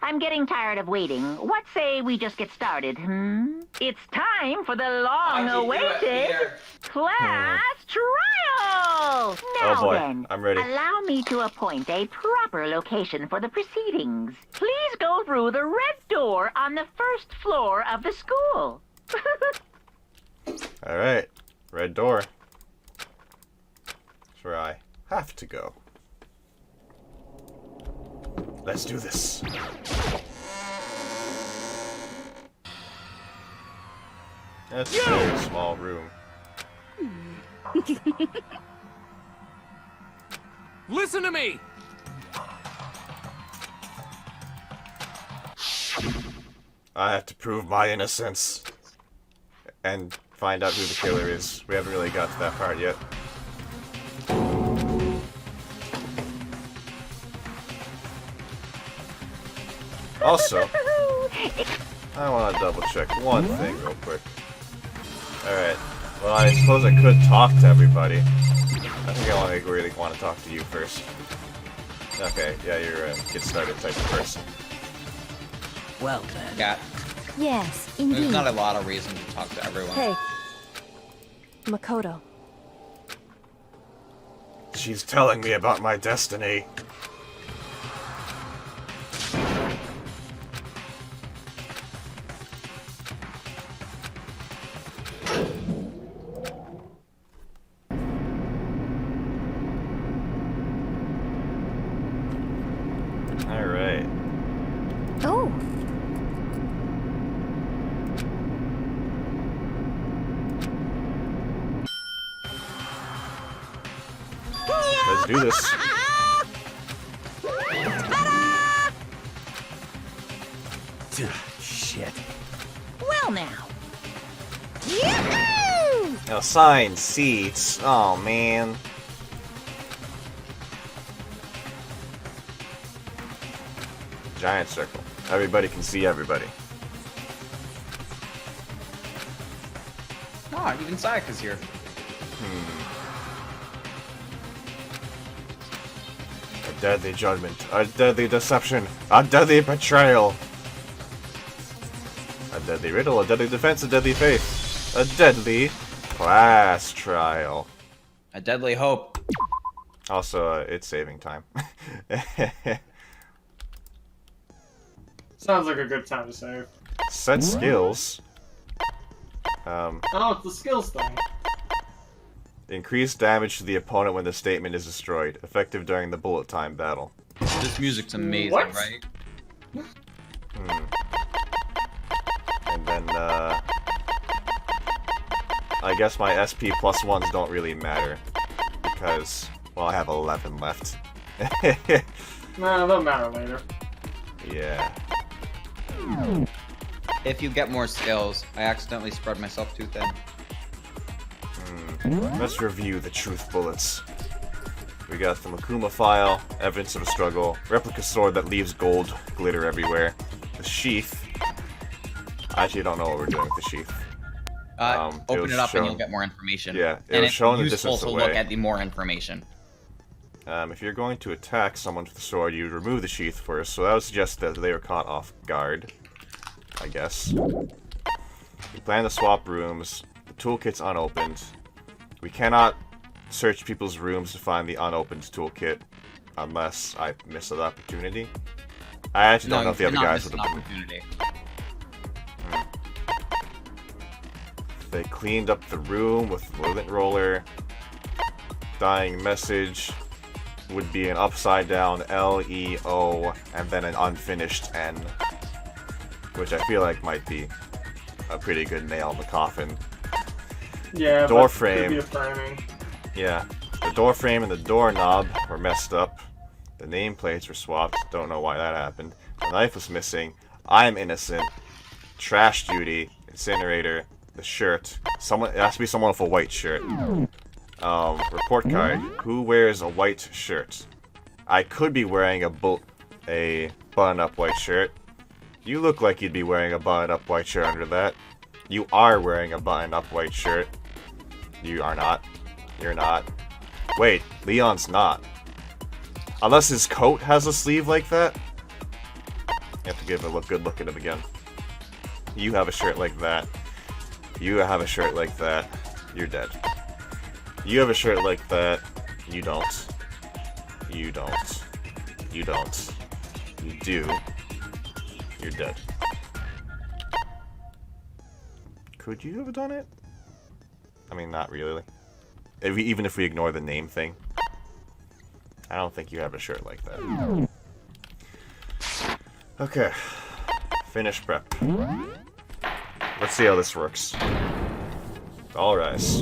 I'm getting tired of waiting. What say we just get started, It's time for the long-awaited class trial! Now boy, then, I'm ready. allow me to appoint a proper location for the proceedings. Please go through the red door on the first floor of the school. Alright, red door. That's where I have to go. Let's do this. That's a very small room. Listen to me! I have to prove my innocence. And find out who the killer is. We haven't really got to that part yet. Also, I want to double check one thing real quick. Alright, well I suppose I could talk to everybody. I think I only really want to talk to you first. Okay, yeah, you're a get started type of person. Well then. Yeah, Yes, there's indeed. not a lot of reason to talk to everyone. Hey, Makoto. She's telling me about my destiny. Alright. Oh, Let's do this. Shit. Well now. Assigned seats. Oh man. Giant circle. Everybody can see everybody. Ah, even Sayaka's here. A deadly judgment. A deadly deception. A deadly betrayal. A deadly riddle. A deadly defense. A deadly faith. A deadly class trial. A deadly hope. Also, it's saving time. Sounds like a good time to save. Set skills. Oh, it's the skills thing. Increase damage to the opponent when the statement is destroyed. Effective during the bullet time battle. This music's amazing, What? right? And then, I guess my SP plus ones don't really matter. Because, well, I have 11 left. Nah, they'll matter later. Yeah. If you get more skills, I accidentally spread myself too thin. Let's review the truth bullets. We got the Monokuma file, evidence of a struggle, replica sword that leaves gold glitter everywhere, the sheath. I actually don't know what we're doing with the sheath. Open was it up shown- and you'll get more information. Yeah, it and was shown the useful distance to away. look at the more information. If you're going to attack someone with the sword, you remove the sheath first, so that would suggest that they were caught off guard. I guess. We plan to swap rooms. The toolkit's unopened. We cannot search people's rooms to find the unopened toolkit unless I miss an opportunity. I actually don't know if the other guys would have been. Opportunity. They cleaned up the room with the lint roller. Dying message would be an upside down L-E-O and then an unfinished N. Which I feel like might be a pretty good nail in the coffin. Yeah, Door but frame. could be a framing. Yeah, the door frame and the doorknob were messed up. The nameplates were swapped. Don't know why that happened. The knife was missing. I'm innocent. Trash duty. Incinerator. The shirt. Someone. It has to be someone with a white shirt. Report card. Who wears a white shirt? I could be wearing a button-up white shirt. You look like you'd be wearing a button-up white shirt under that. You are wearing a button-up white shirt. You are not. You're not. Wait, Leon's not. Unless his coat has a sleeve like that. You have to give a good look at him again. You have a shirt like that. You have a shirt like that. You're dead. You have a shirt like that. You don't. You don't. You don't. You do. You're dead. Could you have done it? I mean, not really. Even if we ignore the name thing. I don't think you have a shirt like that. Okay. Finish prep. Let's see how this works. All rise.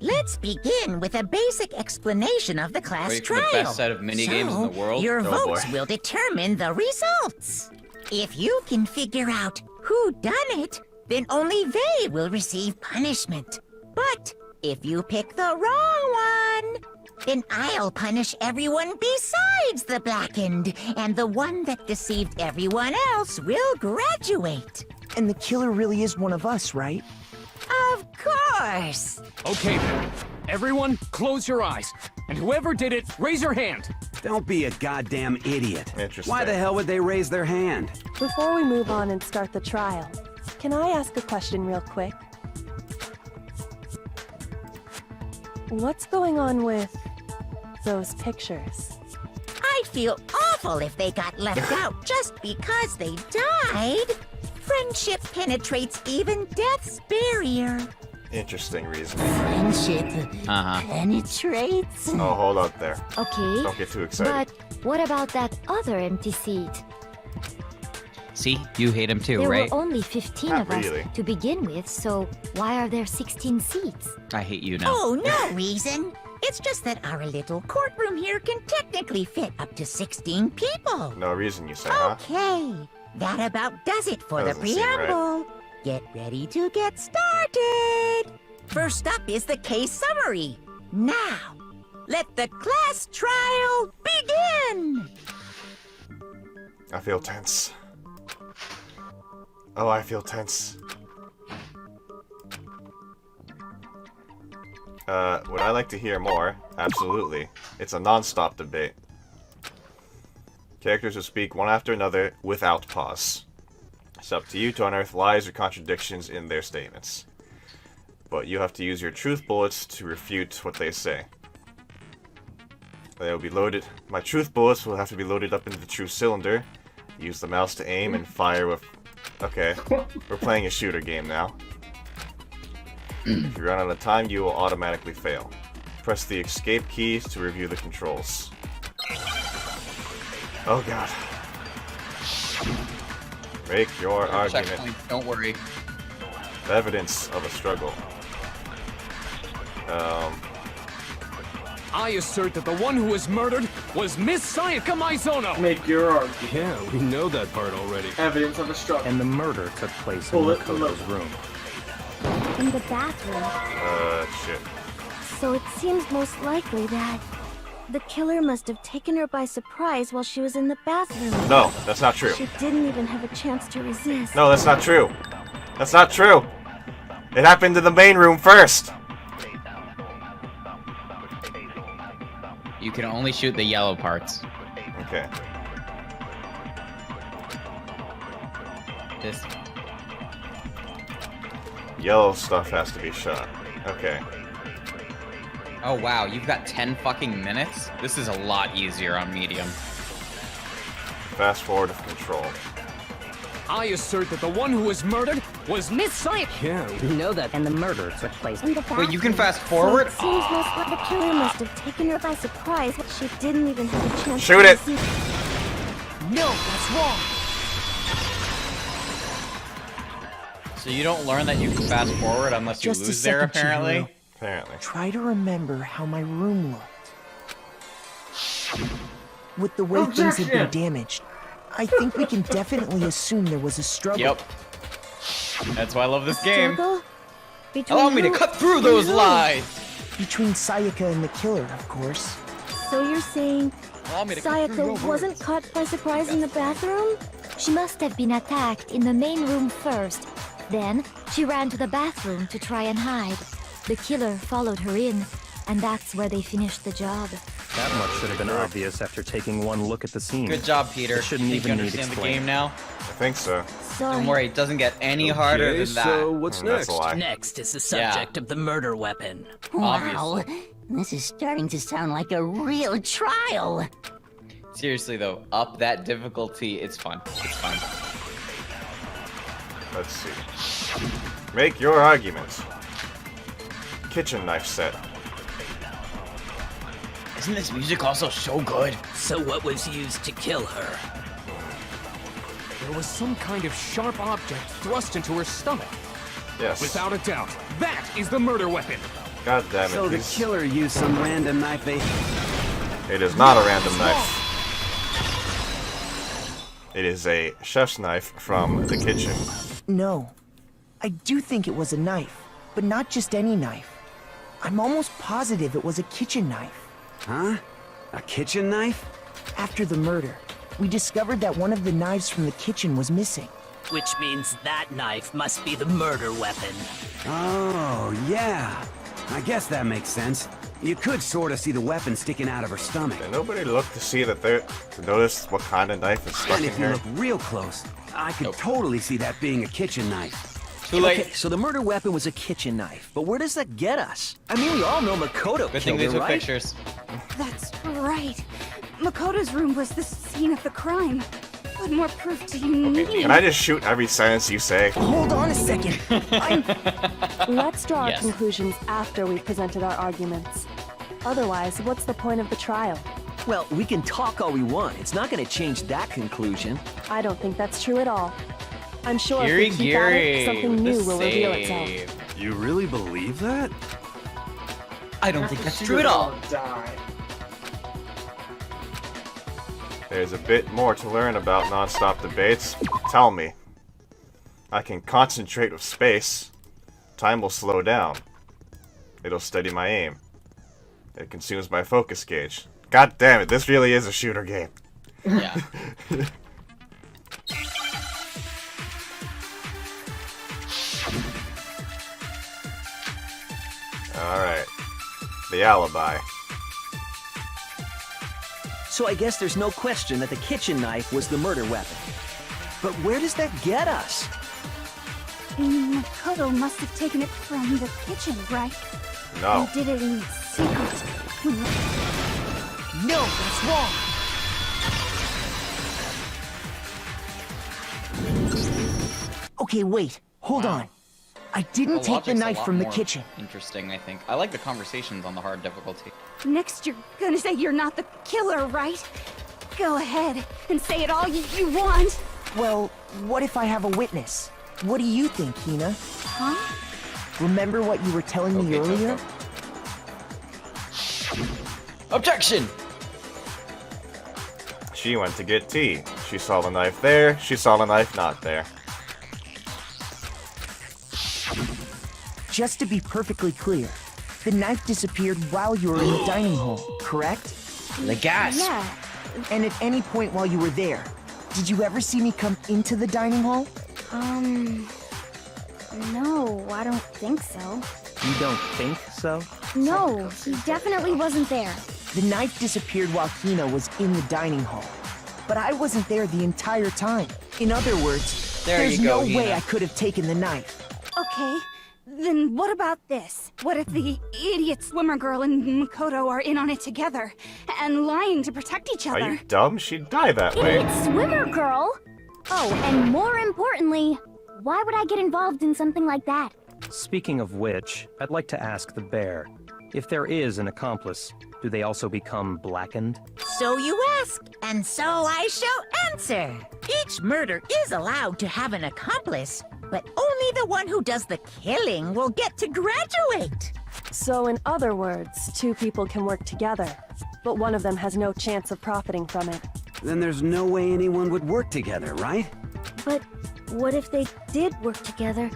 Let's begin with a basic explanation of the class Wait for trial. the best set of minigames in the world? Your Oh, votes boy. will determine the results. If you can figure out who done it, then only they will receive punishment. But if you pick the wrong one, then I'll punish everyone besides the blackened, and the one that deceived everyone else will graduate. And the killer really is one of us, right? Of course. Okay then. Everyone, close your eyes. And whoever did it, raise your hand. Don't be a goddamn idiot. Interesting. Why the hell would they raise their hand? Before we move on and start the trial, can I ask a question real quick? What's going on with those pictures? I'd feel awful if they got left out just because they died. Friendship penetrates even death's barrier. Interesting reasoning. Friendship penetrates. Oh, hold up there. Okay, Don't get too excited. but what about that other empty seat? See, you hate him too, There right? were only 15 Not of us really. to begin with, so why are there 16 seats? I hate you now. Oh, no reason. It's just that our little courtroom here can technically fit up to 16 people. No reason you say, huh? Okay, that about does it for the Doesn't seem right. preamble. Get ready to get started. First up is the case summary. Now, let the class trial begin. I feel tense. Oh, I feel tense. Would I like to hear more? Absolutely. It's a non-stop debate. Characters will speak one after another without pause. It's up to you to unearth lies or contradictions in their statements. But you have to use your truth bullets to refute what they say. They will be loaded. My truth bullets will have to be loaded up into the true cylinder. Use the mouse to aim and fire with... Okay, we're playing a shooter game now. If you run out of time, you will automatically fail. Press the escape keys to review the controls. Oh god. Make your argument. Checkpoint, don't worry. Evidence of a struggle. I assert that the one who was murdered was Miss Sayaka Maizono. Make your argument. Yeah, we know that part already. Evidence of a struggle. And the murder took place in Bullet Makoto's load. room. In the bathroom. Shit. So it seems most likely that the killer must have taken her by surprise while she was in the bathroom. No, that's not true. She didn't even have a chance to resist. No, that's not true. That's not true. It happened in the main room first. You can only shoot the yellow parts. Okay. This. Yellow stuff has to be shot. Okay. Oh wow, you've got 10 fucking minutes? This is a lot easier on medium. Fast forward of control. I assert that the one who was murdered was Miss Sayaka. Yeah, we know that. And the murder took place In the bathroom. Wait, you can fast forward? So it seems most likely the killer must have taken her by surprise. She didn't even have a chance Shoot to it! resist. No, that's wrong. So you don't learn that you can fast forward unless you Just a lose there, second, apparently? Chihiro. Apparently. Try to remember how my room looked. With the way things have been Objection! damaged, I think we can definitely assume there was a struggle. Yep. That's why I love this game. Struggle? Between Allow me to who cut through and those who? lies! Between Sayaka and the killer, of course. So you're saying Allow me to cut through your Sayaka wasn't caught by surprise in the bathroom? She must have been attacked in the main room first. Then, she ran to the bathroom to try and hide. The killer followed her in, and that's where they finished the job. That much should have been obvious after taking one look at the scene. Good job, Peter. It shouldn't Think even you need understand the explaining. game now? I think so. Sorry. Don't worry, it doesn't get any harder than that. So what's That's next? a lie. Next is the subject of the murder weapon. Wow, Obviously. this is starting to sound like a real trial. Seriously though, up that difficulty, it's fun. It's fun. Let's see. Make your arguments. Kitchen knife set. Isn't this music also so good? So what was used to kill her? There was some kind of sharp object thrust into her stomach. Yes. Without a doubt, that is the murder weapon. God damn it. So the he's- killer used some random knife they... It is not a random knife. It is a chef's knife from the kitchen. No. I do think it was a knife, but not just any knife. I'm almost positive it was a kitchen knife. Huh? A kitchen knife? After the murder, we discovered that one of the knives from the kitchen was missing. Which means that knife must be the murder weapon. Oh, yeah. I guess that makes sense. You could sort of see the weapon sticking out of her stomach. Did nobody look to see that to notice what kind of knife is stuck And in if you here? look real close, I could totally see that being a kitchen knife. Too late. Okay, so the murder weapon was a kitchen knife, but where does that get us? I mean, we all know Makoto Good thing killed they her, took right? pictures. That's right. Makoto's room was the scene of the crime. What more proof do you need? Can I just shoot every sentence you say? Hold on a second. Let's draw Yes. our conclusions after we've presented our arguments. Otherwise, what's the point of the trial? Well, we can talk all we want. It's not going to change that conclusion. I don't think that's true at all. I'm sure if Gary we keep at it, Gary, something with new the will reveal save. itself. You really believe that? I don't think that's true at all. Die. There's a bit more to learn about non-stop debates. Tell me. I can concentrate with space. Time will slow down. It'll steady my aim. It consumes my focus gauge. God damn it, this really is a shooter game. Yeah. Alright. The alibi. So I guess there's no question that the kitchen knife was the murder weapon. But where does that get us? Makoto must have taken it from the kitchen, right? No. And did it in secret. No, that's wrong. Okay, wait. Hold on. I didn't take the logic's a knife lot from the more kitchen. Interesting, I think. I like the conversations on the hard difficulty. Next, you're gonna say you're not the killer, right? Go ahead and say it all you want. Well, what if I have a witness? What do you think, Hina? Huh? Remember what you were telling me Okay, earlier? Objection! She went to get tea. She saw the knife there. She saw the knife not there. Just to be perfectly clear, the knife disappeared while you were in the dining hall, correct? The gas! Yeah. And at any point while you were there, did you ever see me come into the dining hall? No, I don't think so. You don't think so? No, he definitely wasn't there. The knife disappeared while Hina was in the dining hall. But I wasn't there the entire time. In other words, There there's you go, no way Hina. I could have taken the knife. Okay. Then what about this? What if the idiot swimmer girl and Makoto are in on it together and lying to protect each Are other? you dumb? She'd die that way. Idiot swimmer girl! Oh, and more importantly, why would I get involved in something like that? Speaking of which, I'd like to ask the bear, if there is an accomplice, do they also become blackened? So you ask, and so I shall answer. Each murder is allowed to have an accomplice, but only the one who does the killing will get to graduate. So in other words, two people can work together, but one of them has no chance of profiting from it. Then there's no way anyone would work together, right? But what if they did work together,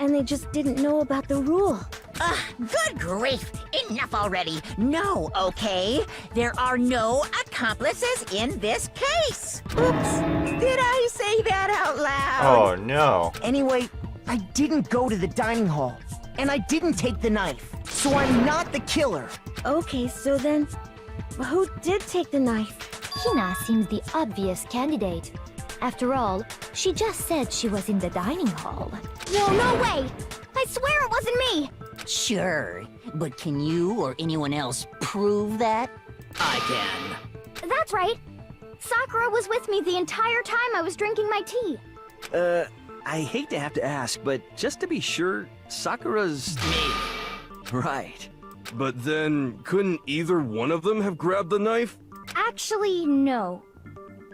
and they just didn't know about the rule? Ugh, good grief! Enough already! No, okay? There are no accomplices in this case! Oops! Did I say that out loud? Oh no. Anyway, I didn't go to the dining hall, and I didn't take the knife, so I'm not the killer. Okay, so then, Who did take the knife? Hina seems the obvious candidate. After all, she just said she was in the dining hall. No way! I swear it wasn't me! Sure, but can you or anyone else prove that? I can. That's right. Sakura was with me the entire time I was drinking my tea. I hate to have to ask, but just to be sure, Sakura's... Me. Right. But then, couldn't either one of them have grabbed the knife? Actually, no.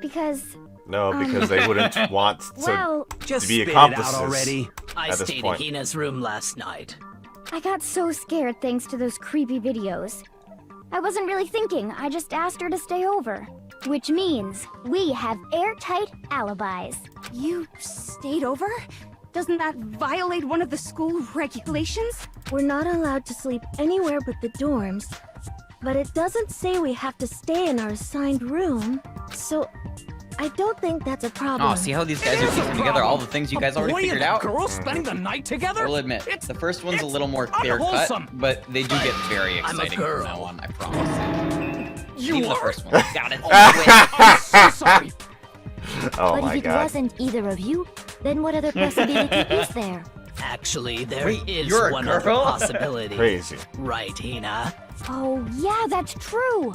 Because... No, because they wouldn't want well, to be accomplices already. I at this stayed point. in Hina's room last night. I got so scared thanks to those creepy videos. I wasn't really thinking, I just asked her to stay over. Which means we have airtight alibis. You stayed over? Doesn't that violate one of the school regulations? We're not allowed to sleep anywhere but the dorms. But it doesn't say we have to stay in our assigned room. So, I don't think that's a problem. Oh, see how these guys are piecing together all the things you guys already figured out? Girls spending the night together? I'll admit, the first one's a little more clear-cut, but they do get very I'm a exciting from girl. now on, I promise. You Even the are? first one. Got it. I'm so sorry. Oh but my if it god. wasn't either of you, then what other possibility is there? Actually, there Wait, is you're a one other girl? possibility. Crazy. Right, Hina? Oh, yeah, that's true.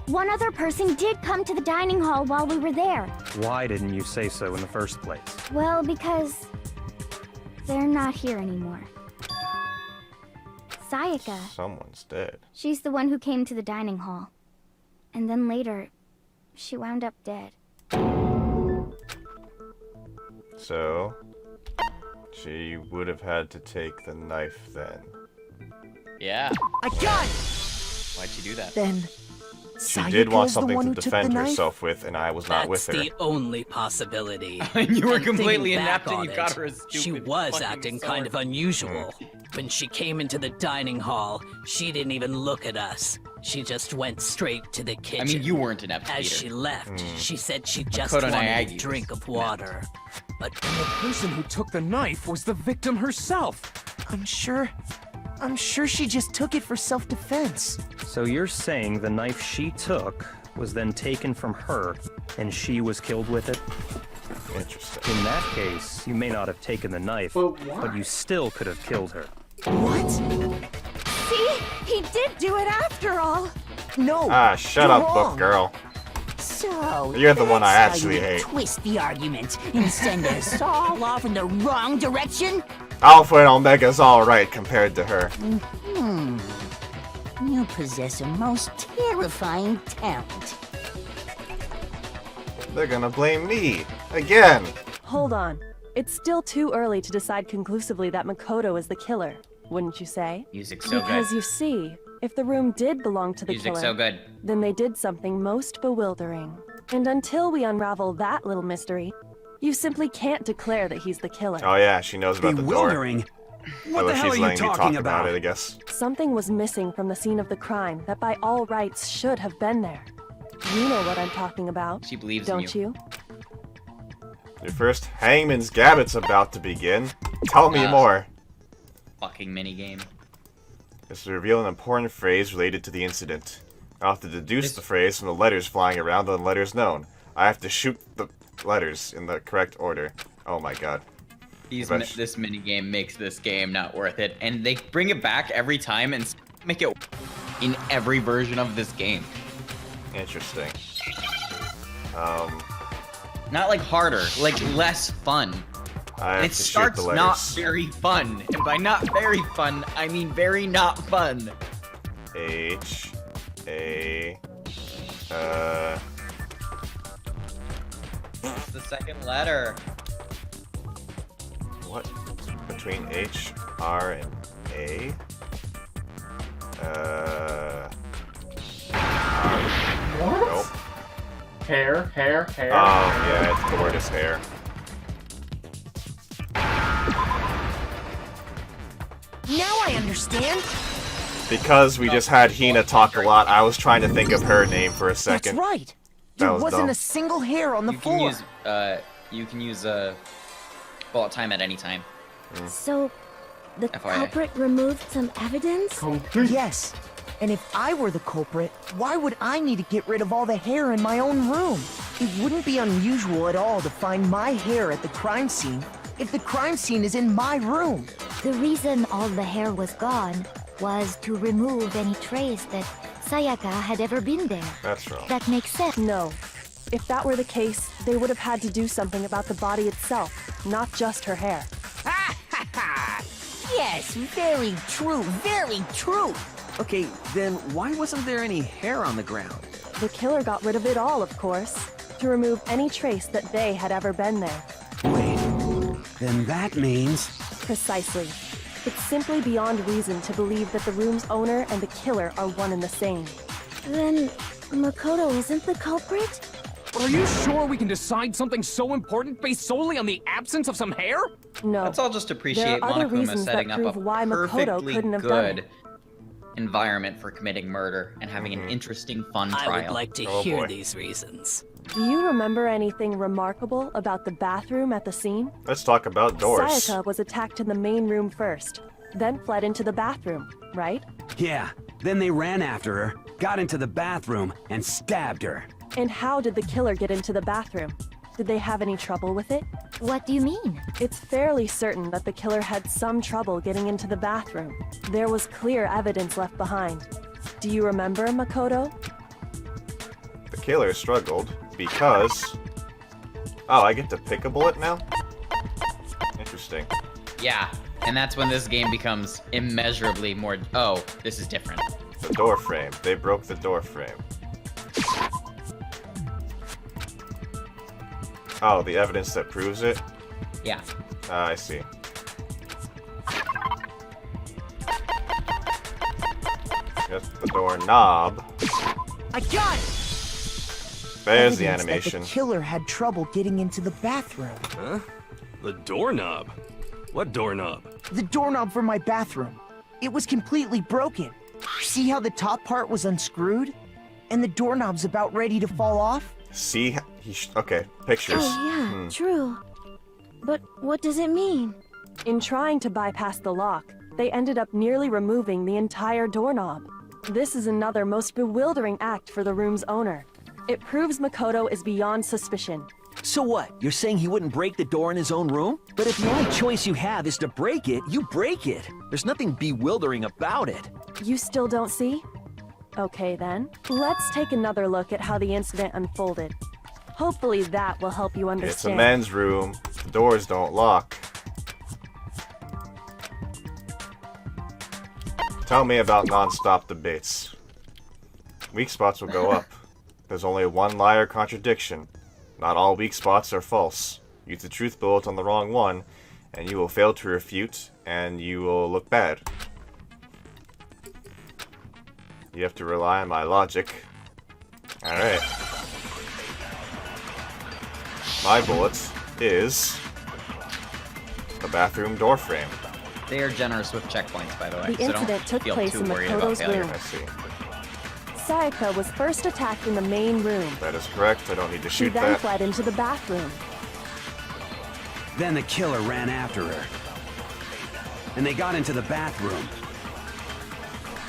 One other person did come to the dining hall while we were there. Why didn't you say so in the first place? Well, because they're not here anymore. Sayaka. Someone's dead. She's the one who came to the dining hall. And then later, she wound up dead. So, she would have had to take the knife then. Yeah. I got it! Why'd she do that? Then, She did want Sayaka's the something one to who took the defend knife? herself with, and I was not with That's her. the only possibility. You were And completely thinking back inept and on you got it, her a She stupid was fucking acting sword. kind of unusual. When she came into the dining hall, she didn't even look at us. She just went straight to the kitchen. I mean, you weren't inept As either. she left, she said she just Makoto wanted Naegi a was drink of water. But And the person who took the knife was the victim herself. I'm sure she just took it for self-defense. So you're saying the knife she took was then taken from her, and she was killed with it? Interesting. In that case, you may not have taken the knife, but you still could have killed her. What? See? He did do it after all. No. Ah, shut you're up, wrong. book girl. So, You're the one I that's actually how you hate. twist the argument and send us all off in the wrong direction? Alpha and Omega's alright compared to her. Hmm. You possess a most terrifying talent. They're gonna blame me. Again. Hold on. It's still too early to decide conclusively that Makoto is the killer, wouldn't you say? Music's so Because good. you see, if the room did belong to the Music's killer, so good. then they did something most bewildering. And until we unravel that little mystery, you simply can't declare that he's the killer. Oh yeah, she knows about the door. Bewildering? What So the hell she's are you letting me talk talking about about? it, I guess. Something was missing from the scene of the crime that by all rights should have been there. You know what I'm talking about, She believes don't in you? Your first Hangman's Gambit's about to begin. Tell me more. Fucking minigame. It's to reveal an important phrase related to the incident. I'll have to deduce the phrase from the letters flying around and the letters known. I have to shoot the letters in the correct order. Oh my god. This minigame makes this game not worth it, and they bring it back every time and make it in every version of this game. Interesting. Not like harder, like less fun. I have And it to shoot starts the not letters. very fun, and by not very fun, I mean very not fun. H, A, What's the second letter? what? Between H, R, and A? Nope. Hair. Oh, yeah, the word is hair. Now I understand. Because we just had Hina talk a lot, I was trying to think of her name for a That's second. right. That There was wasn't dumb. a single hair on the floor. You can use bullet time at any time. So, The FYI. culprit removed some evidence? Yes. And if I were the culprit, why would I need to get rid of all the hair in my own room? It wouldn't be unusual at all to find my hair at the crime scene if the crime scene is in my room. The reason all the hair was gone was to remove any trace that Sayaka had ever been there. That's wrong. That makes sense. No. If that were the case, they would have had to do something about the body itself, not just her hair. Yes, very true, very true. Okay, then why wasn't there any hair on the ground? The killer got rid of it all, of course, to remove any trace that they had ever been there. Wait, then that means... Precisely. It's simply beyond reason to believe that the room's owner and the killer are one and the same. Then Makoto isn't the culprit? Are you sure we can decide something so important based solely on the absence of some hair? No. Let's all just appreciate There are other Monokuma reasons setting that up prove a why Makoto perfectly couldn't have done good environment for committing murder and having an interesting, fun I trial. would like to hear these reasons. Do you remember anything remarkable about the bathroom at the scene? Let's talk about doors. Sayaka was attacked in the main room first, then fled into the bathroom, right? Yeah, then they ran after her, got into the bathroom, and stabbed her. And how did the killer get into the bathroom? Did they have any trouble with it? What do you mean? It's fairly certain that the killer had some trouble getting into the bathroom. There was clear evidence left behind. Do you remember, Makoto? The killer struggled because... Oh, I get to pick a bullet now? Interesting. Yeah, and that's when this game becomes immeasurably more... Oh, this is different. The door frame. They broke the door frame. Oh, the evidence that proves it? Yeah. I see. Get the doorknob. I got it! There's the Evidence animation. That the killer had trouble getting into the bathroom. Huh? The doorknob? What doorknob? The doorknob for my bathroom. It was completely broken. See how the top part was unscrewed? And the doorknob's about ready to fall off? See? Okay, pictures. Oh, yeah, true. But what does it mean? In trying to bypass the lock, they ended up nearly removing the entire doorknob. This is another most bewildering act for the room's owner. It proves Makoto is beyond suspicion. So what? You're saying he wouldn't break the door in his own room? But if the only choice you have is to break it, you break it. There's nothing bewildering about it. You still don't see? Okay then, let's take another look at how the incident unfolded. Hopefully that will help you understand. It's a men's room. The doors don't lock. Tell me about non-stop debates. Weak spots will go up. There's only one lie or contradiction. Not all weak spots are false. Use the truth bullet on the wrong one, and you will fail to refute, and you will look bad. You have to rely on my logic. Alright. My bullet is the bathroom door frame. They are generous with checkpoints, by the way. The incident took place in Makoto's room. I see. Sayaka was first attacked in the main room. That is correct. I don't need to She shoot then that. fled into the bathroom. Then the killer ran after her. And they got into the bathroom.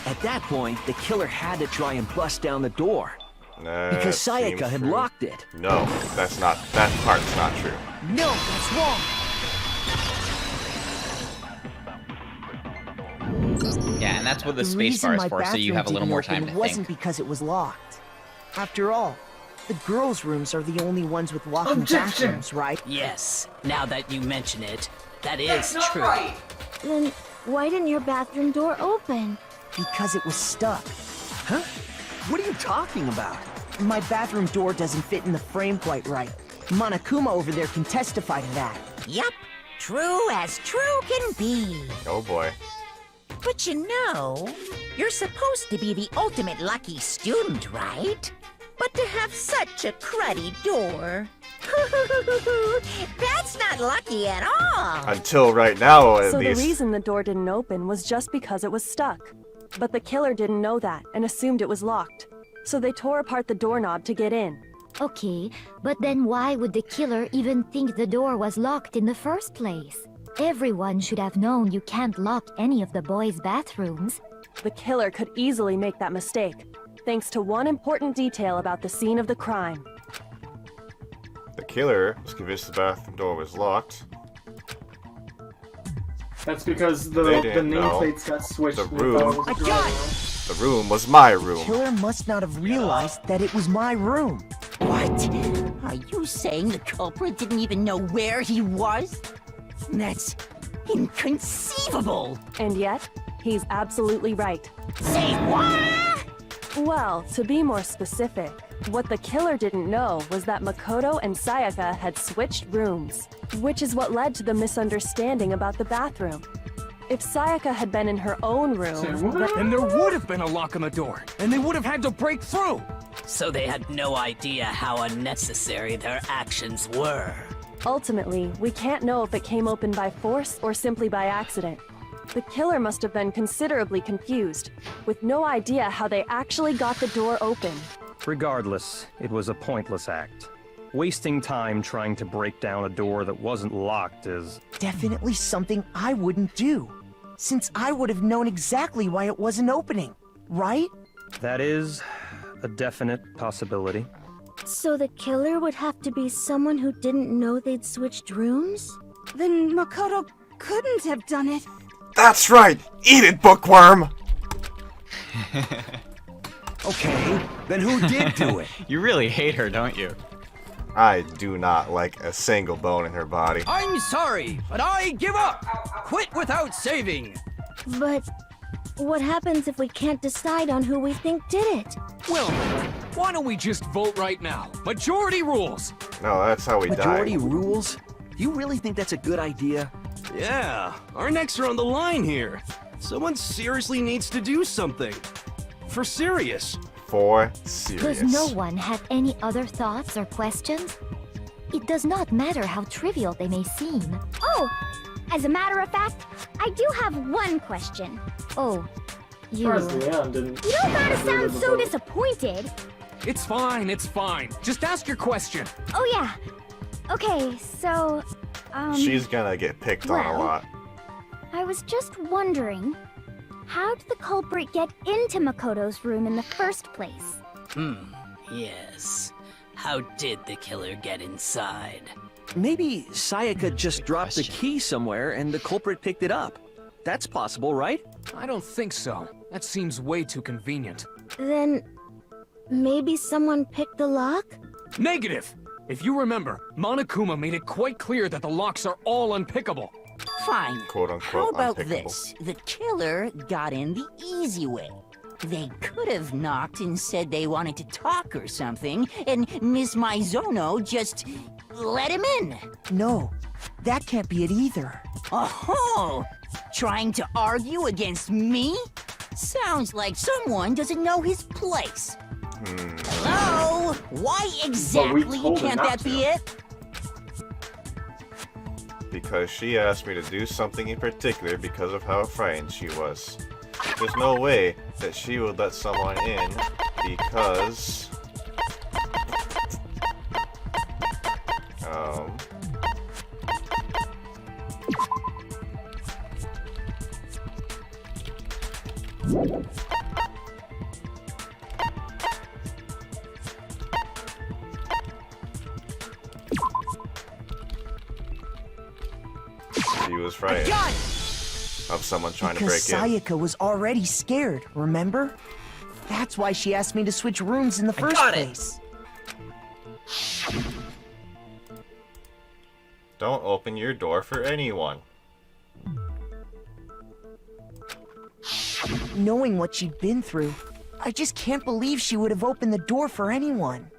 At that point, the killer had to try and bust down the door. Because Seems Sayaka had true. locked it. No, that's not. That part's not true. No, that's wrong. Yeah, and that's what the The space bar reason is my for, so you have a little bathroom more didn't time open to wasn't think. because it was locked. After all, the girls' rooms are the only ones with locking Objection! bathrooms, right? Yes, now that you mention it, that is not true. right. Then why didn't your bathroom door open? Because it was stuck. Huh? What are you talking about? My bathroom door doesn't fit in the frame quite right. Monokuma over there can testify to that. Yup, true as true can be. Oh boy. But you know, you're supposed to be the ultimate lucky student, right? But to have such a cruddy door... That's not lucky at all! Until right now, at So least. the reason the door didn't open was just because it was stuck. But the killer didn't know that and assumed it was locked. So they tore apart the doorknob to get in. Okay, but then why would the killer even think the door was locked in the first place? Everyone should have known you can't lock any of the boys' bathrooms. The killer could easily make that mistake, thanks to one important detail about the scene of the crime. The killer was convinced the bathroom door was locked. That's because the nameplates got switched. The room. I got it! The room was my room. The killer must not have realized that it was my room. What? Are you saying the culprit didn't even know where he was? That's inconceivable! And yet, he's absolutely right. Say what? Well, to be more specific, what the killer didn't know was that Makoto and Sayaka had switched rooms, which is what led to the misunderstanding about the bathroom. If Sayaka had been in her own room, then there would have been a lock on the door, and they would have had to break through! So they had no idea how unnecessary their actions were. Ultimately, we can't know if it came open by force or simply by accident. The killer must have been considerably confused, with no idea how they actually got the door open. Regardless, it was a pointless act. Wasting time trying to break down a door that wasn't locked is... Definitely something I wouldn't do, since I would have known exactly why it wasn't opening, right? That is a definite possibility. So the killer would have to be someone who didn't know they'd switched rooms? Then Makoto couldn't have done it. That's right! Eat it, bookworm! Okay, then who did do it? You really hate her, don't you? I do not like a single bone in her body. I'm sorry, but I give up! Quit without saving! But what happens if we can't decide on who we think did it? Well, why don't we just vote right now? Majority rules! No, that's how we die. Majority rules? Do you really think that's a good idea? Yeah, our necks are on the line here. Someone seriously needs to do something. For serious. For serious. Does no one have any other thoughts or questions? It does not matter how trivial they may seem. Oh, as a matter of fact, I do have one question. Oh, you... You don't gotta sound so disappointed. It's fine, it's fine. Just ask your question. Oh yeah. Okay, so, She's gonna get picked on a lot. I was just wondering, how did the culprit get into Makoto's room in the first place? Yes. How did the killer get inside? Maybe Sayaka just dropped the key somewhere and the culprit picked it up. That's possible, right? I don't think so. That seems way too convenient. Then, maybe someone picked the lock? Negative! If you remember, Monokuma made it quite clear that the locks are all unpickable. Fine. Quote How unquote about unpickable. this? The killer got in the easy way. They could have knocked and said they wanted to talk or something, and Miss Maizono just let him in. No, that can't be it either. Oh, trying to argue against me? Sounds like someone doesn't know his place. Hello? Why exactly can't that be it? Because she asked me to do something in particular because of how frightened she was. There's no way that she would let someone in because... She was frightened of someone trying to break Because in. Sayaka was already scared, remember? That's why she asked me to switch rooms in the first place. Don't open your door for anyone. Knowing what she'd been through, I just can't believe she would have opened the door for anyone.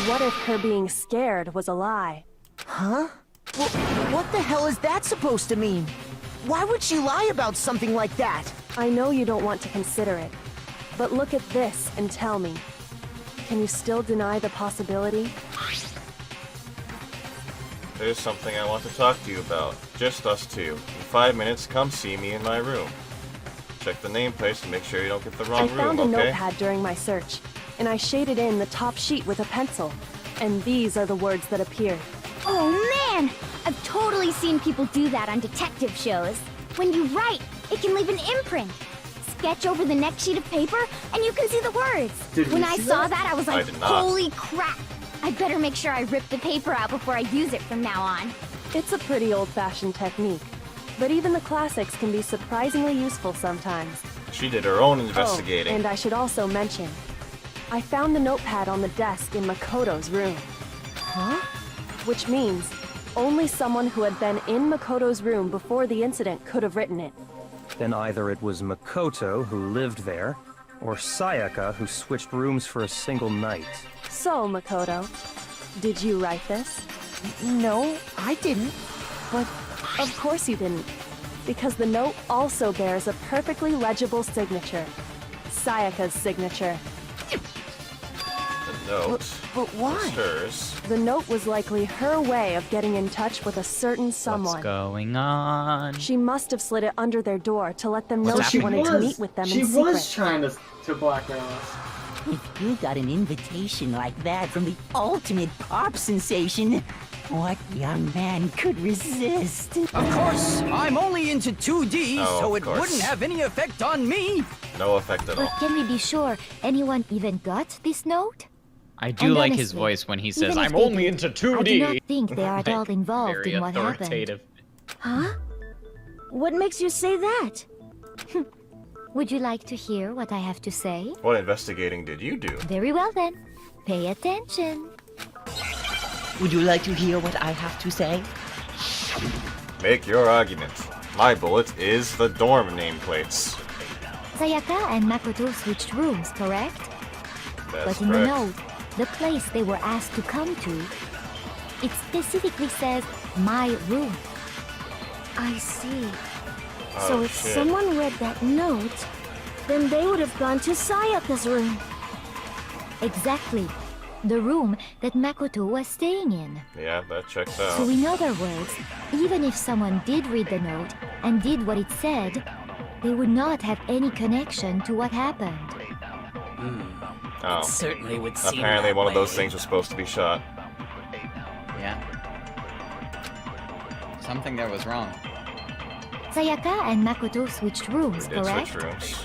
What if her being scared was a lie? Huh? Well, what the hell is that supposed to mean? Why would she lie about something like that? I know you don't want to consider it, but look at this and tell me. Can you still deny the possibility? There's something I want to talk to you about. Just us two. In 5 minutes, come see me in my room. Check the nameplates to make sure you don't get the wrong room, I found a okay? notepad during my search, and I shaded in the top sheet with a pencil. And these are the words that appeared. Oh Man, I've totally seen people do that on detective shows. When you write, it can leave an imprint. Sketch over the next sheet of paper, and you can see the words. When I saw that, I was like, holy crap! I better make sure I rip the paper out before I use it from now on. It's a pretty old-fashioned technique, but even the classics can be surprisingly useful sometimes. She did her own investigating. Oh, and I should also mention, I found the notepad on the desk in Makoto's room. Huh? Which means only someone who had been in Makoto's room before the incident could have written it. Then either it was Makoto who lived there, or Sayaka who switched rooms for a single night. So, Makoto, did you write this? No, I didn't. But of course you didn't, because the note also bears a perfectly legible signature. Sayaka's signature. The note. But why? Was hers. The note was likely her way of getting in touch with a certain someone. What's going on? She must have slid it under their door to let them know What's she wanted to meet with them in secret. She was trying to blackmail us. If you got an invitation like that from the ultimate pop sensation, what young man could resist? Of course, I'm only into 2D, so it course. wouldn't have any effect on me. No effect at all. But can we be sure anyone even got this note? I do like his voice when he says, "I'm only into 2D." I do not think they are at all involved Very in what happened. authoritative. Huh? What makes you say that? Would you like to hear what I have to say? What investigating did you do? Very well then. Pay attention. Would you like to hear what I have to say? Make your argument. My bullet is the dorm nameplates. Sayaka and Makoto switched rooms, correct? That's But in correct. the note, the place they were asked to come to, it specifically says, my room. I see. Oh, So if shit. someone read that note, then they would have gone to Sayaka's room. Exactly. The room that Makoto was staying in. Yeah, that checks out. So in other words, even if someone did read the note and did what it said, they would not have any connection to what happened. Oh. It certainly would seem Apparently that one of those way. things was supposed to be shot. Yeah. Something that was wrong. Sayaka and Makoto switched rooms, Did correct? switch rooms.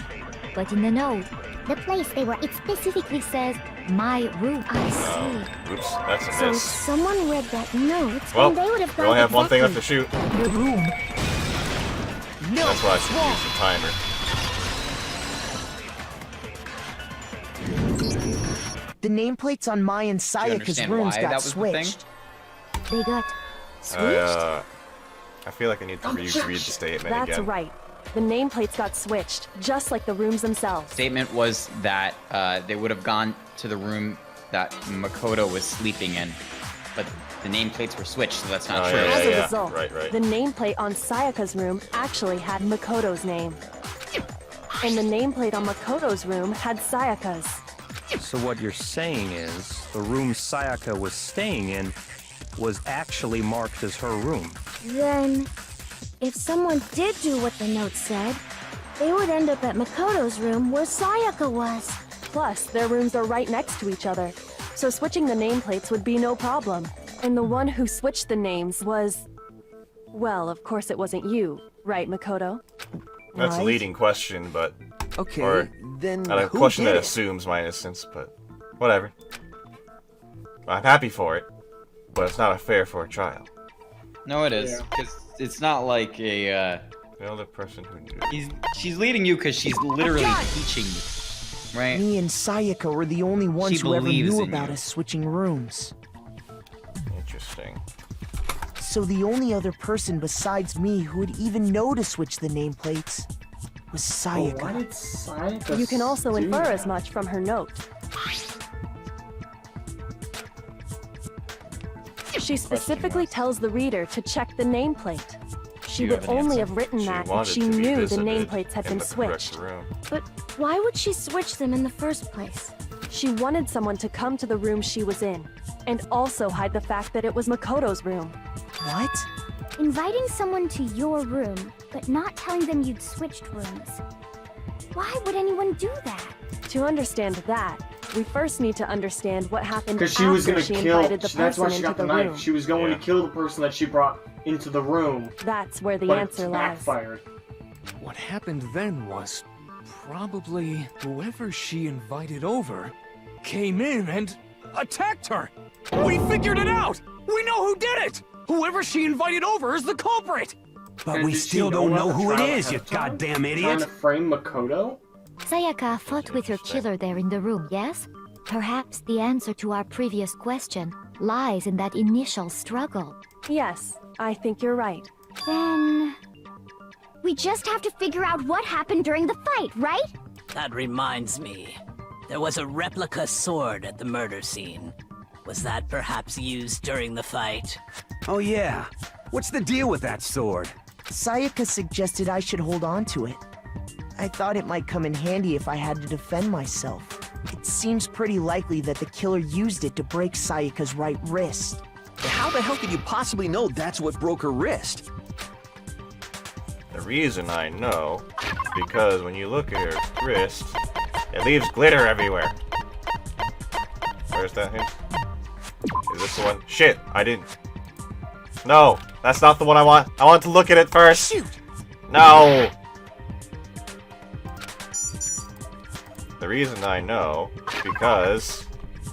But in the note, the place they were, it specifically says, my room. I see. Oops, that's a So if miss. someone read that note, Well, then they would have we gone only have one thing left exactly to shoot. the room. That's why I should use the timer. The nameplates on my and you Sayaka's understand rooms why got that was the thing? switched. They got switched? I feel like I need to reread the statement That's again. right. The nameplates got switched, just like the rooms themselves. Statement was that they would have gone to the room that Makoto was sleeping in, but the nameplates were switched, so that's not true. As a result, Right. the nameplate on Sayaka's room actually had Makoto's name. And the nameplate on Makoto's room had Sayaka's. So what you're saying is, the room Sayaka was staying in was actually marked as her room. Then, if someone did do what the note said, they would end up at Makoto's room where Sayaka was. Plus, their rooms are right next to each other, so switching the nameplates would be no problem. And the one who switched the names was... Well, of course it wasn't you, right, Makoto? That's a leading question, but... Okay, or then not a who question did that it? assumes my innocence, but whatever. I'm happy for it, but it's not fair for a trial. No, it is, because it's not like a. The other person who knew. She's leading you because she's literally teaching you, right? Me and Sayaka were the only ones She who ever believes knew in about you. us switching rooms. Interesting. So the only other person besides me who would even know to switch the nameplates was Sayaka. Why did Sayaka You can also do infer that? as much from her note. She specifically tells the reader to check the nameplate. She You would have an only answer? have written She that if wanted she to be knew the visited nameplates had in been the correct switched. room. But why would she switch them in the first place? She wanted someone to come to the room she was in, and also hide the fact that it was Makoto's room. What? Inviting someone to your room, but not telling them you'd switched rooms. Why would anyone do that? To understand that, We first need to understand what happened Because she was after gonna she kill. invited the That's why person she into got the the knife. room. She was going to kill the person that she brought into the room. That's where the but answer it lies. backfired. What happened then was probably whoever she invited over came in and attacked her. We figured it out! We know who did it! Whoever she invited over is the culprit! But And we did she still don't know about the who it trial is, ahead you of time? goddamn Trying idiot! to frame Makoto? Sayaka fought with her killer there in the room, yes? Perhaps the answer to our previous question lies in that initial struggle. Yes, I think you're right. Then... we just have to figure out what happened during the fight, right? That reminds me. There was a replica sword at the murder scene. Was that perhaps used during the fight? Oh yeah. What's the deal with that sword? Sayaka suggested I should hold on to it. I thought it might come in handy if I had to defend myself. It seems pretty likely that the killer used it to break Sayaka's right wrist. How the hell could you possibly know that's what broke her wrist? The reason I know is because when you look at her wrist, it leaves glitter everywhere. Where's that hint? Is this the one? Shit, I didn't. No, that's not the one I want. I want to look at it first. Shoot. No. The reason I know is because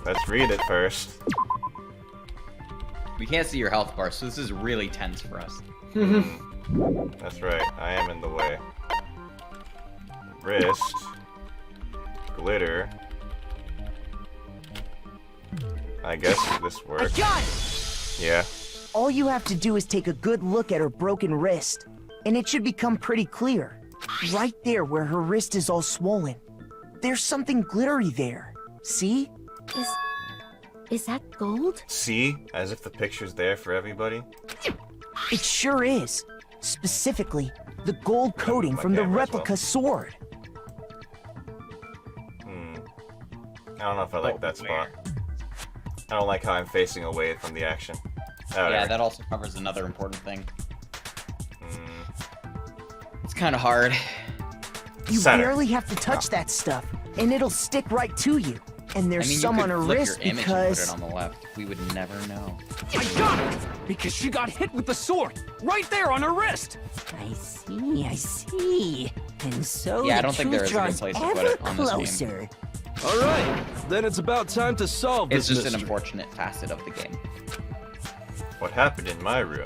let's read it first. We can't see your health bar, so this is really tense for us. That's right, I am in the way. Wrist. Glitter. I guess this works. Yeah. All you have to do is take a good look at her broken wrist, and it should become pretty clear. Right there where her wrist is all swollen. There's something glittery there. See? Is that gold? See? As if the picture's there for everybody? It sure is. Specifically, the gold coating from the replica sword. I don't know if I like that spot. I don't like how I'm facing away from the action. Yeah, that also covers another important thing. It's kind of hard. You barely have to touch that stuff, and it'll stick right to you. And there's some on her wrist your image because... and put it on the left. We would never know. I got it! Because she got hit with the sword! Right there on her wrist! I see. And so Yeah, I the don't think there truth is a good draws place to put ever it on this game. closer. Alright, then it's about time to solve this It's just an mystery. unfortunate facet of the game. What happened in my room?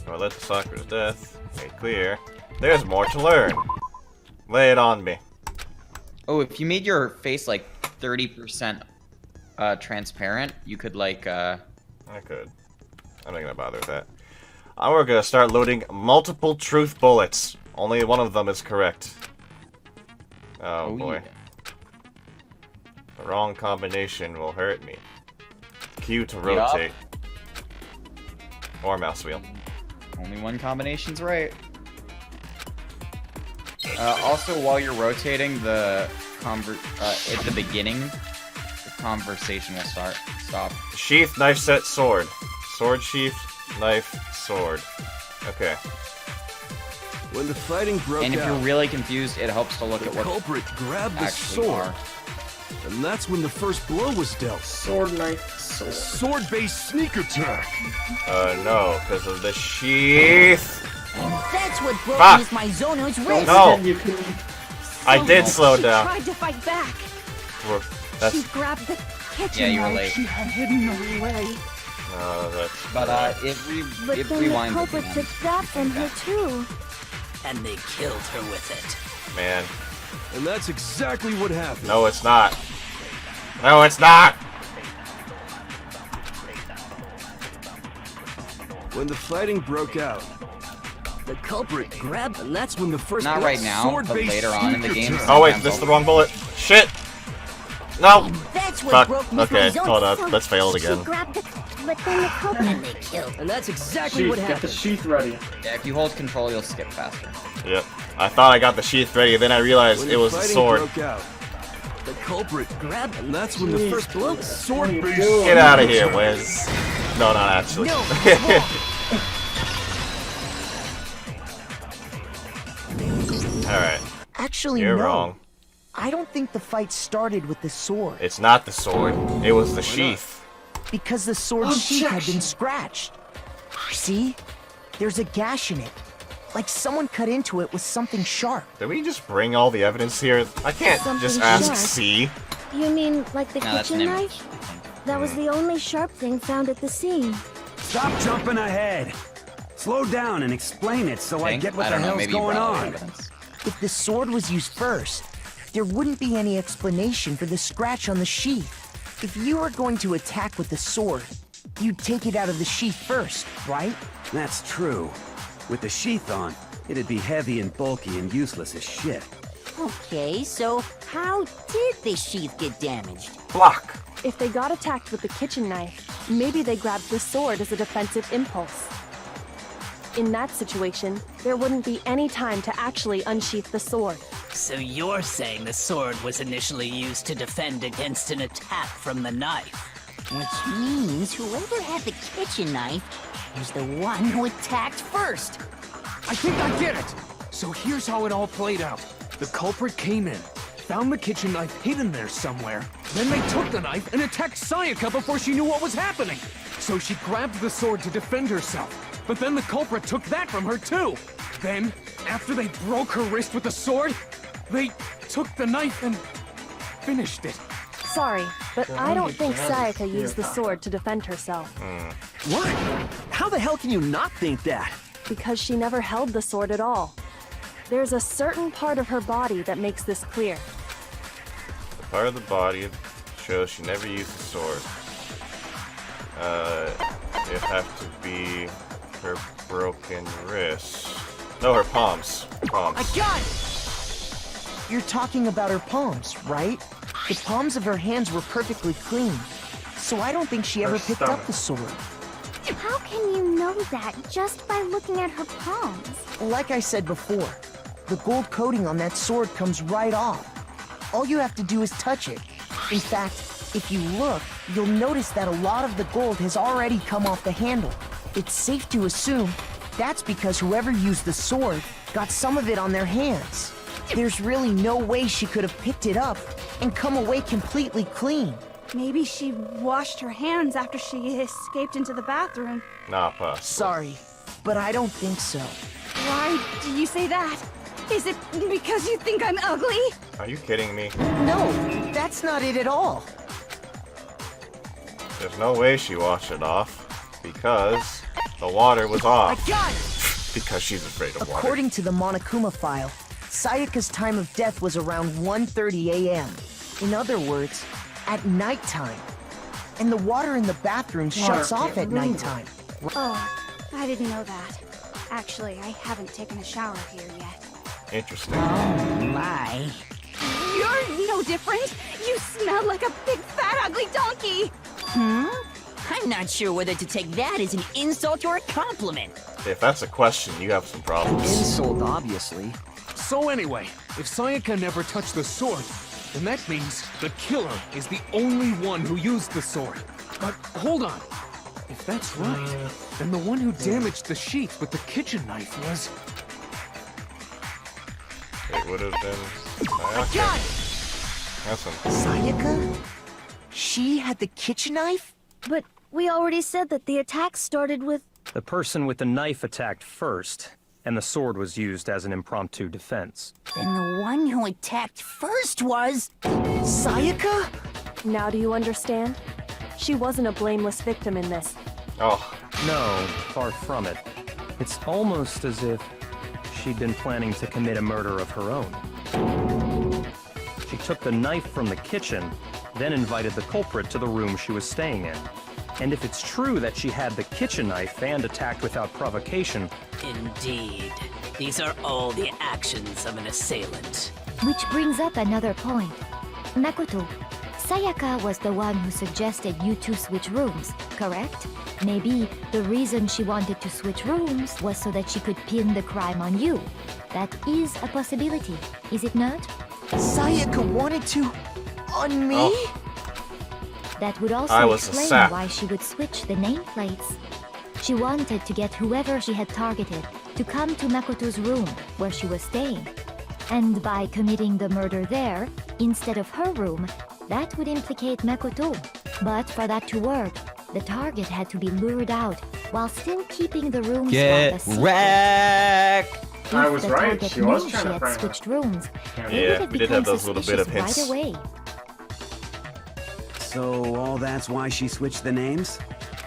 What led to Sakura's death? Made clear. There's more to learn. Lay it on me. Oh, if you made your face like 30% transparent, you could like I could. I'm not gonna bother with that. We're gonna start loading multiple truth bullets. Only one of them is correct. Oh boy. Yeah. The wrong combination will hurt me. Q to rotate. Or mouse wheel. Only one combination's right. Also, while you're rotating, the at the beginning, the conversation will stop. Sheath, knife set, sword. Sword, sheath, knife, sword. Okay. When the fighting broke And if out, you're really confused, it helps to look the at what culprit grabbed the actually sword. are. And that's when the first blow was dealt. Sword, knife, sword. Sword-based sneak attack. No, because of the sheath. And that's what broke Fuck. Miss Maizono's wrist. No! I did slow She down. tried to fight back. That's... She grabbed the kitchen Yeah, you were knife late. she had hidden away. No, that's... But But it then the rewinds at culprit the end. took that from her too. And they killed her with it. Man. And that's exactly what happened. No, it's not. No, it's not! When the fighting broke out, the culprit grabbed, and that's when the first Not right now, but sword-based later on in the sneak game. attack. Oh wait, this is the wrong bullet. Shit! No! That's what Fuck. broke Miss Okay, Maizono's hold up. Let's fail it She again. grabbed the... but then the culprit... And they killed. And that's exactly Sheath, what get the happened. sheath ready. Yeah, if you hold control, you'll skip faster. Yep. I thought I got the sheath ready, then I realized When it was the fighting sword. broke out, the culprit grabbed, and that's when the first blow. Sword-based. Get out of here, Wiz. No, not actually. Alright. Actually, You're no. wrong. I don't think the fight started with the sword. It's not the sword. It was the sheath. Because the sword's sheath had been scratched. See? There's a gash in it. Like someone cut into it with something sharp. Did we just bring all the evidence here? I can't just ask C. You mean like the No, that's kitchen an knife? That was the only sharp thing found at the scene. Stop jumping ahead. Slow down and explain it so I get what the hell's going on. If the sword was used first, there wouldn't be any explanation for the scratch on the sheath. If you were going to attack with the sword, you'd take it out of the sheath first, right? That's true. With the sheath on, it'd be heavy and bulky and useless as shit. Okay, so how did the sheath get damaged? Block. If they got attacked with the kitchen knife, maybe they grabbed the sword as a defensive impulse. In that situation, there wouldn't be any time to actually unsheath the sword. So you're saying the sword was initially used to defend against an attack from the knife? Which means whoever had the kitchen knife was the one who attacked first. I think I get it! So here's how it all played out. The culprit came in, found the kitchen knife hidden there somewhere. Then they took the knife and attacked Sayaka before she knew what was happening. So she grabbed the sword to defend herself. But then the culprit took that from her too. Then, after they broke her wrist with the sword, they took the knife and finished it. Sorry, but I don't think Sayaka used the sword to defend herself. What? How the hell can you not think that? Because she never held the sword at all. There's a certain part of her body that makes this clear. The part of the body shows she never used the sword. It have to be her broken wrist. No, her palms. Palms. I got it! You're talking about her palms, right? The palms of her hands were perfectly clean. So I don't think she ever picked up the sword. How can you know that just by looking at her palms? Like I said before, the gold coating on that sword comes right off. All you have to do is touch it. In fact, if you look, you'll notice that a lot of the gold has already come off the handle. It's safe to assume that's because whoever used the sword got some of it on their hands. There's really no way she could have picked it up and come away completely clean. Maybe she washed her hands after she escaped into the bathroom. Not possible. Sorry, but I don't think so. Why do you say that? Is it because you think I'm ugly? Are you kidding me? No, that's not it at all. There's no way she washed it off because the water was off. I got it! Because she's afraid of water. According to the Monokuma file, Sayaka's time of death was around 1:30 a.m. In other words, at nighttime. And the water in the bathroom shuts off at nighttime. Oh, I didn't know that. Actually, I haven't taken a shower here yet. Interesting. Oh my. You're no different. You smell like a big fat ugly donkey. I'm not sure whether to take that as an insult or a compliment. If that's a question, you have some problems. Insult, obviously. So anyway, if Sayaka never touched the sword, then that means the killer is the only one who used the sword. But hold on. If that's right, then the one who damaged the sheath with the kitchen knife was... It would have been Sayaka. got it! That's one. Sayaka? She had the kitchen knife? But we already said that the attack started with... The person with the knife attacked first, and the sword was used as an impromptu defense. Then the one who attacked first was... Sayaka? Now do you understand? She wasn't a blameless victim in this. Oh. No, far from it. It's almost as if she'd been planning to commit a murder of her own. She took the knife from the kitchen, then invited the culprit to the room she was staying in. And if it's true that she had the kitchen knife and attacked without provocation... Indeed. These are all the actions of an assailant. Which brings up another point. Makoto, Sayaka was the one who suggested you two switch rooms, correct? Maybe the reason she wanted to switch rooms was so that she could pin the crime on you. That is a possibility, is it not? Sayaka wanted to... on me? Oh. That would also explain sap. why she would switch the nameplates. She wanted to get whoever she had targeted to come to Makoto's room, where she was staying. And by committing the murder there, instead of her room, that would implicate Makoto. But for that to work, the target had to be lured out while still keeping the room swap a secret. wrecked! I was If the right, target she was knew trying to she had prank her. switched rooms, Yeah, they would have we did become have those little bit of suspicious hints. right away. So all that's why she switched the names?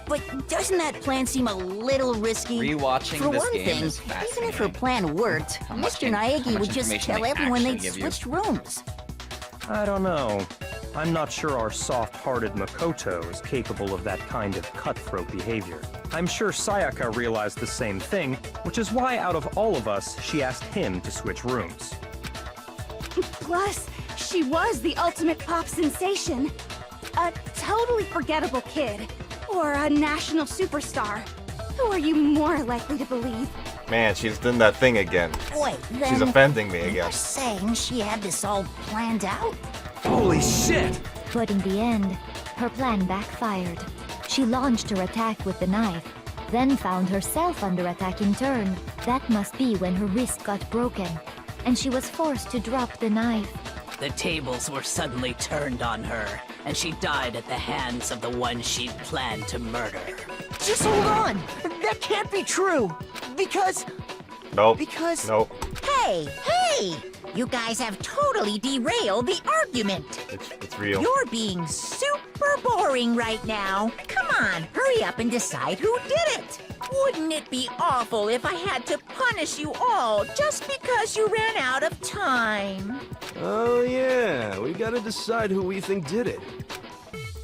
But doesn't that plan seem a little risky? Rewatching For this one game thing, is even fascinating. if her plan worked, How much Mr. Naegi would just information tell they everyone actually they'd give you. switched rooms. I don't know. I'm not sure our soft-hearted Makoto is capable of that kind of cutthroat behavior. I'm sure Sayaka realized the same thing, which is why out of all of us, she asked him to switch rooms. Plus, she was the ultimate pop sensation. A totally forgettable kid. Or a national superstar. Who are you more likely to believe? Man, she's done that thing again. Wait, then She's offending me again. you're saying she had this all planned out? Holy shit! But in the end, her plan backfired. She launched her attack with the knife, then found herself under attack in turn. That must be when her wrist got broken, and she was forced to drop the knife. The tables were suddenly turned on her, and she died at the hands of the one she'd planned to murder. Just hold on! That can't be true! Because... Nope. Because... Nope. Hey, hey! You guys have totally derailed the argument. It's real. You're being super boring right now. Come on, hurry up and decide who did it. Wouldn't it be awful if I had to punish you all just because you ran out of time? Oh yeah, we gotta decide who we think did it.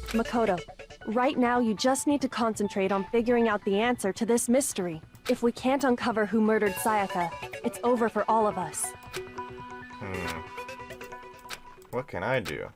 Makoto, right now you just need to concentrate on figuring out the answer to this mystery. If we can't uncover who murdered Sayaka, it's over for all of us. What can I do?